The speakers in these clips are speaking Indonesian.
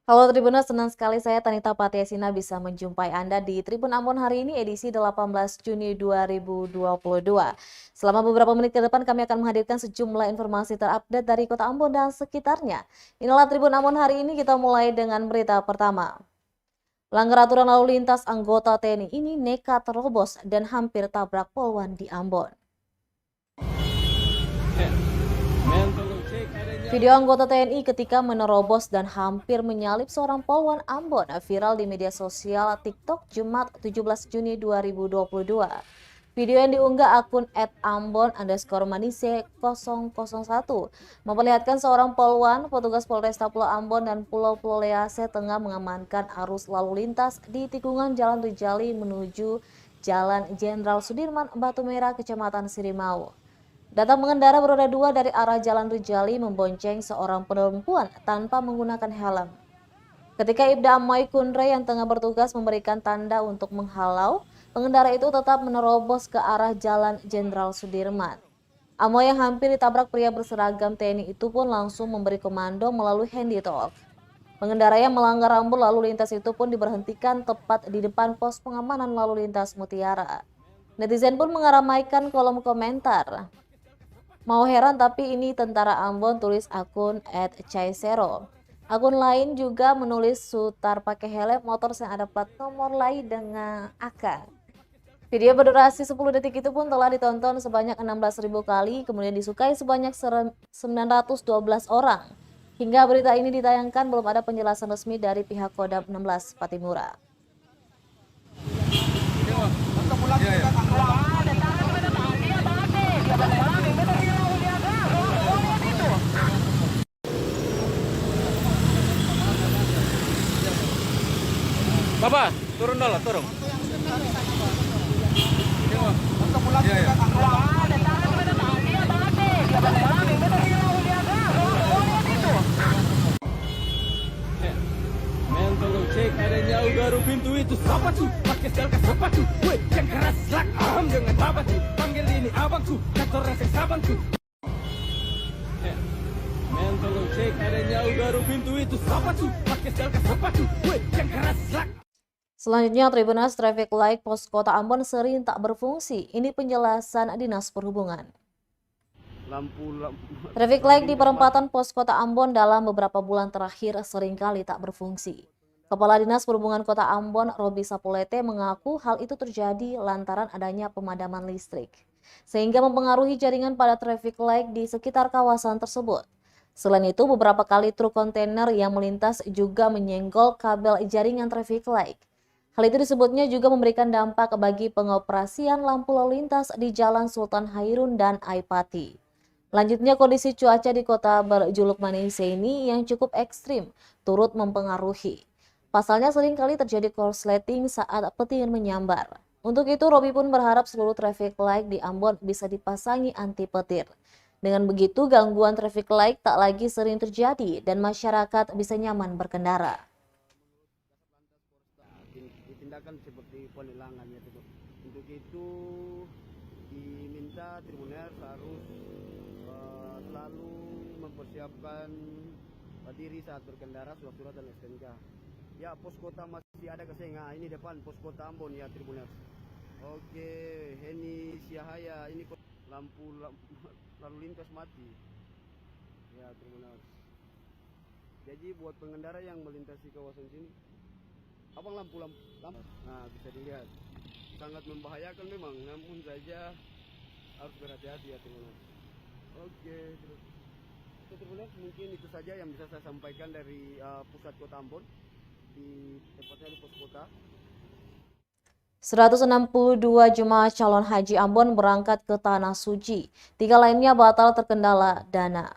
Halo Tribuners, senang sekali saya Tanita Patiasina bisa menjumpai Anda di Tribun Ambon hari ini edisi 18 Juni 2022. Selama beberapa menit ke depan kami akan menghadirkan sejumlah informasi terupdate dari Kota Ambon dan sekitarnya. Inilah Tribun Ambon hari ini, kita mulai dengan berita pertama. Pelanggar aturan lalu lintas anggota TNI ini nekat terobos dan hampir tabrak poluan di Ambon. Video anggota TNI ketika menerobos dan hampir menyalip seorang polwan Ambon viral di media sosial TikTok Jumat 17 Juni 2022. Video yang diunggah akun @ambon_manise001 memperlihatkan seorang polwan, petugas Polresta Pulau Ambon dan Pulau Lease tengah mengamankan arus lalu lintas di tikungan Jalan Rijali menuju Jalan Jenderal Sudirman, Batu Merah, Kecamatan Sirimau. Datang mengendara beroda dua dari arah Jalan Rijali membonceng seorang perempuan tanpa menggunakan helm. Ketika Ibda Amoy Kunre yang tengah bertugas memberikan tanda untuk menghalau, pengendara itu tetap menerobos ke arah Jalan Jenderal Sudirman. Amoy yang hampir ditabrak pria berseragam TNI itu pun langsung memberi komando melalui handy talk. Pengendara yang melanggar rambu lalu lintas itu pun diberhentikan tepat di depan pos pengamanan lalu lintas Mutiara. Netizen pun mengaramaikan kolom komentar. Mau heran tapi ini tentara Ambon, tulis akun @caisero. Akun lain juga menulis Sutar pakai helm motor yang ada plat nomor lain dengan AK. Video berdurasi 10 detik itu pun telah ditonton sebanyak 16.000 kali, kemudian disukai sebanyak 912 orang. Hingga berita ini ditayangkan belum ada penjelasan resmi dari pihak Kodam 16 Patimura. Bapak, turun dulu, turun. Men, tolong cek adanya garu pintu itu. Siapa tuh? Pakai selka siapa tuh? Woi, yang keras lak aham dengan apa tuh? Panggil ini abangku, kantor resek sabanku. Men, tolong cek adanya garu pintu itu. Siapa tuh? Pakai selka siapa tuh? Woi, yang keras lak. Selanjutnya, Tribuners, traffic light pos Kota Ambon sering tak berfungsi. Ini penjelasan Dinas Perhubungan. Traffic light di perempatan pos Kota Ambon dalam beberapa bulan terakhir seringkali tak berfungsi. Kepala Dinas Perhubungan Kota Ambon, Robi Sapulete, mengaku hal itu terjadi lantaran adanya pemadaman listrik, sehingga mempengaruhi jaringan pada traffic light di sekitar kawasan tersebut. Selain itu, beberapa kali truk kontainer yang melintas juga menyenggol kabel jaringan traffic light. Hal itu disebutnya juga memberikan dampak bagi pengoperasian lampu lalu lintas di Jalan Sultan Hairun dan Aipati. Lanjutnya, kondisi cuaca di kota berjuluk Manise ini yang cukup ekstrim turut mempengaruhi. Pasalnya seringkali terjadi korsleting saat petir menyambar. Untuk itu, Robi pun berharap seluruh traffic light di Ambon bisa dipasangi anti petir. Dengan begitu, gangguan traffic light tak lagi sering terjadi dan masyarakat bisa nyaman berkendara. Tindakan seperti penilangan ya, untuk itu diminta Tribuners harus selalu mempersiapkan diri saat berkendara, surat-surat dan STNK. Ya, pos kota masih ada kesenga, ini depan pos kota Ambon ya Tribuners. Oke, ini Siahaya, ini lampu lalu lintas mati ya Tribuners. Jadi buat pengendara yang melintasi kawasan sini, abang lampu, nah bisa dilihat sangat membahayakan memang, namun saja harus berhati-hati ya teman-teman. Oke, terus mungkin itu saja yang bisa saya sampaikan dari pusat Kota Ambon, di tepatnya di pos kota. 162 jemaah calon haji Ambon berangkat ke Tanah Suci. 3 lainnya batal terkendala dana.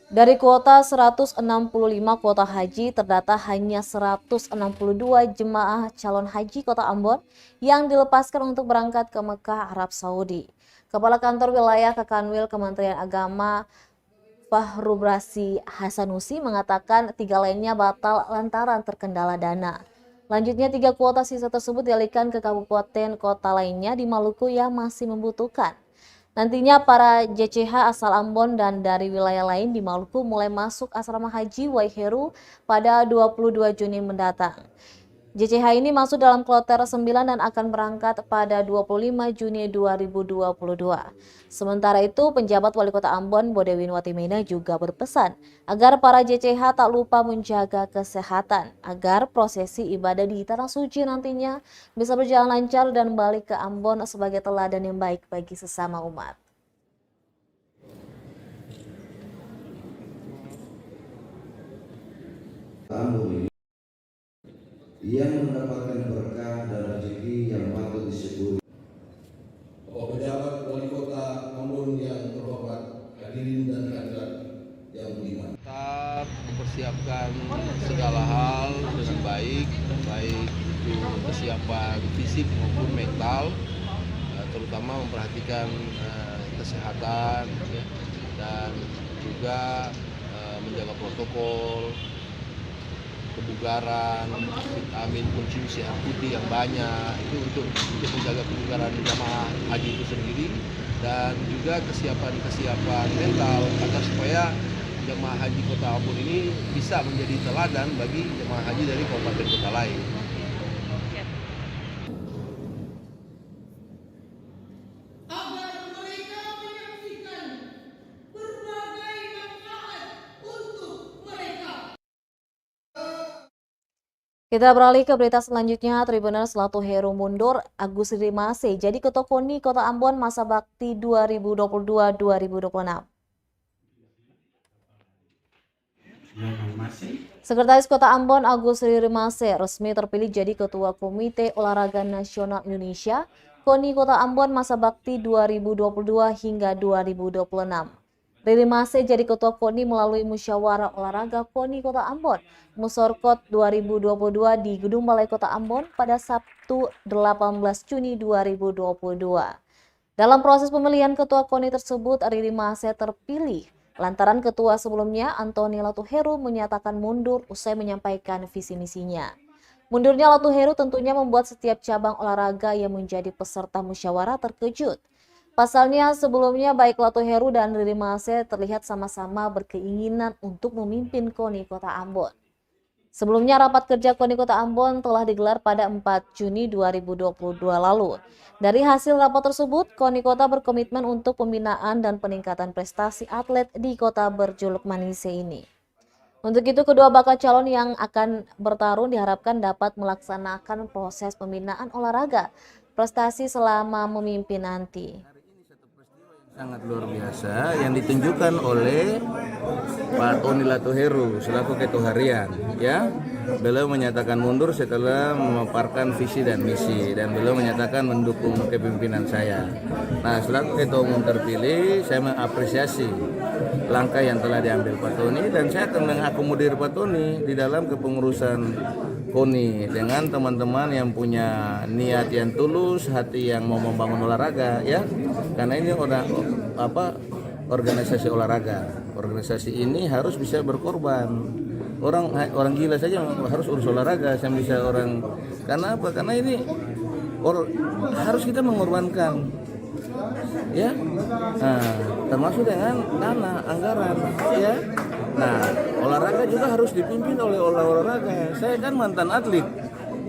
Dari kuota 165 kuota haji, terdata hanya 162 jemaah calon haji Kota Ambon yang dilepaskan untuk berangkat ke Mekah, Arab Saudi. Kepala Kantor Wilayah Kakanwil Kementerian Agama Fahrubrasi Hasanusi mengatakan 3 lainnya batal lantaran terkendala dana. Lanjutnya 3 kuota sisa tersebut dialihkan ke kabupaten kota lainnya di Maluku yang masih membutuhkan. Nantinya para JCH asal Ambon dan dari wilayah lain di Maluku mulai masuk asrama haji Waiheru pada 22 Juni mendatang. JCH ini masuk dalam kloter 9 dan akan berangkat pada 25 Juni 2022. Sementara itu, penjabat Wali Kota Ambon Bodewin Watimena juga berpesan agar para JCH tak lupa menjaga kesehatan agar prosesi ibadah di Tanah Suci nantinya bisa berjalan lancar dan balik ke Ambon sebagai teladan yang baik bagi sesama umat. Ambon ini yang mendapatkan berkah dan rezeki yang patut disyukuri. Bapak pejabat wali kota Ambon yang terhormat, hadirin dan hadirat yang budiman. Tetap mempersiapkan segala hal dengan baik, baik itu kesiapan fisik maupun mental, terutama memperhatikan kesehatan ya, dan juga menjaga protokol, kebugaran, vitamin, konsumsi air putih yang banyak itu untuk menjaga kebugaran jamaah haji itu sendiri, dan juga kesiapan mental agar supaya jemaah haji Kota Ambon ini bisa menjadi teladan bagi jemaah haji dari kabupaten kota lain. Kita beralih ke berita selanjutnya. Tribunal Selatu Heru mundur, Agus Rimase jadi Ketua KONI Kota Ambon masa bakti 2022-2026. Sekretaris Kota Ambon Agus Rimase resmi terpilih jadi Ketua Komite Olahraga Nasional Indonesia KONI Kota Ambon masa bakti 2022 hingga 2026. Rimase jadi Ketua KONI melalui Musyawarah Olahraga KONI Kota Ambon Musorkot 2022 di Gedung Balai Kota Ambon pada Sabtu 18 Juni 2022. Dalam proses pemilihan Ketua KONI tersebut, Rimase terpilih lantaran ketua sebelumnya Antoni Latuheru menyatakan mundur usai menyampaikan visi misinya. Mundurnya Latuheru tentunya membuat setiap cabang olahraga yang menjadi peserta musyawarah terkejut. Pasalnya sebelumnya baik Latuheru dan Rimase terlihat sama-sama berkeinginan untuk memimpin KONI Kota Ambon. Sebelumnya rapat kerja KONI Kota Ambon telah digelar pada 4 Juni 2022 lalu. Dari hasil rapat tersebut, KONI Kota berkomitmen untuk pembinaan dan peningkatan prestasi atlet di kota berjuluk Manise ini. Untuk itu, kedua bakal calon yang akan bertarung diharapkan dapat melaksanakan proses pembinaan olahraga prestasi selama memimpin nanti. Sangat luar biasa yang ditunjukkan oleh Pak Tony Latuheru selaku Ketua Harian, ya. Beliau menyatakan mundur setelah memaparkan visi dan misi, dan beliau menyatakan mendukung kepemimpinan saya. Nah, selaku Ketua Umum terpilih, saya mengapresiasi langkah yang telah diambil Pak Tony, dan saya akan mengakomodir Pak Tony di dalam kepengurusan KONI dengan teman-teman yang punya niat yang tulus, hati yang mau membangun olahraga, ya. Karena ini organisasi olahraga. Organisasi ini harus bisa berkorban. Orang gila saja harus urus olahraga, saya bisa orang. Karena apa? Karena ini harus kita mengorbankan, ya. Nah, termasuk dengan dana, anggaran, ya. Nah, olahraga juga harus dipimpin oleh olahraga. Saya kan mantan atlet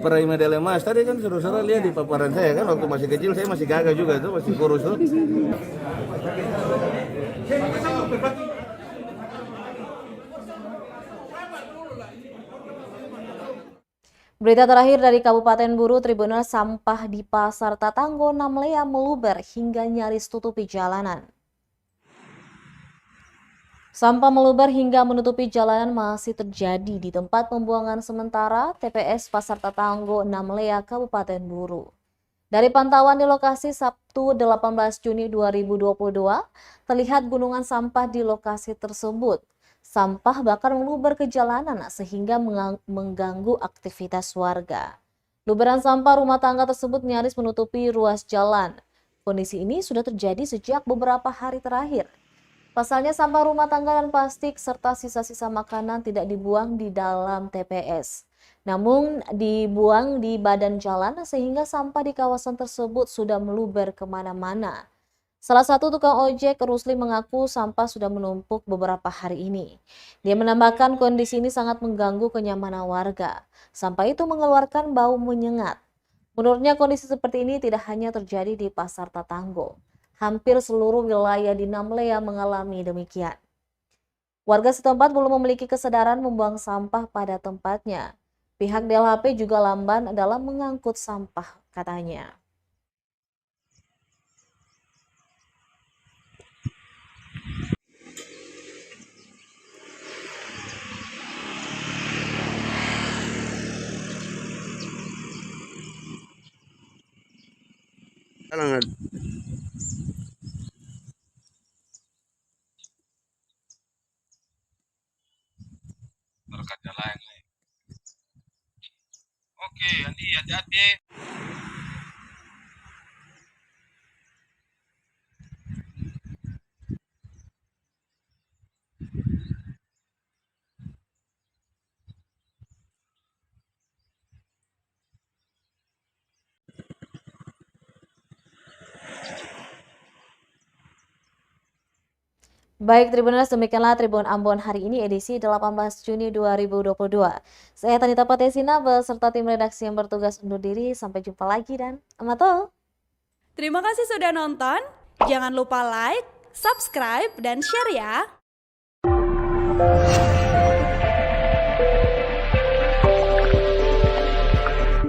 peraih medali emas. Tadi kan saudara lihat di paparan saya kan, waktu masih kecil saya masih gagah juga tuh, masih kurus tuh. Berita terakhir dari Kabupaten Buru, Tribunal sampah di Pasar Tatanggo Namlea meluber hingga nyaris tutupi jalanan. Sampah meluber hingga menutupi jalanan masih terjadi di tempat pembuangan sementara TPS Pasar Tatanggo Namlea, Kabupaten Buru. Dari pantauan di lokasi Sabtu 18 Juni 2022, terlihat gunungan sampah di lokasi tersebut. Sampah bahkan meluber ke jalanan sehingga mengganggu aktivitas warga. Luberan sampah rumah tangga tersebut nyaris menutupi ruas jalan. Kondisi ini sudah terjadi sejak beberapa hari terakhir. Pasalnya sampah rumah tangga dan plastik serta sisa-sisa makanan tidak dibuang di dalam TPS. Namun dibuang di badan jalan sehingga sampah di kawasan tersebut sudah meluber kemana-mana. Salah satu tukang ojek, Rusli, mengaku sampah sudah menumpuk beberapa hari ini. Dia menambahkan kondisi ini sangat mengganggu kenyamanan warga. Sampah itu mengeluarkan bau menyengat. Menurutnya kondisi seperti ini tidak hanya terjadi di Pasar Tatanggo. Hampir seluruh wilayah di Namlea mengalami demikian. Warga setempat belum memiliki kesadaran membuang sampah pada tempatnya. Pihak DLHP juga lamban dalam mengangkut sampah, katanya. Berkata lain. Oke, Andi, hati-hati. Baik Tribuners, demikianlah Tribun Ambon hari ini edisi 18 Juni 2022. Saya Tanita Patesina beserta tim redaksi yang bertugas undur diri. Sampai jumpa lagi dan amato. Terima kasih sudah nonton. Jangan lupa like, subscribe, dan share ya.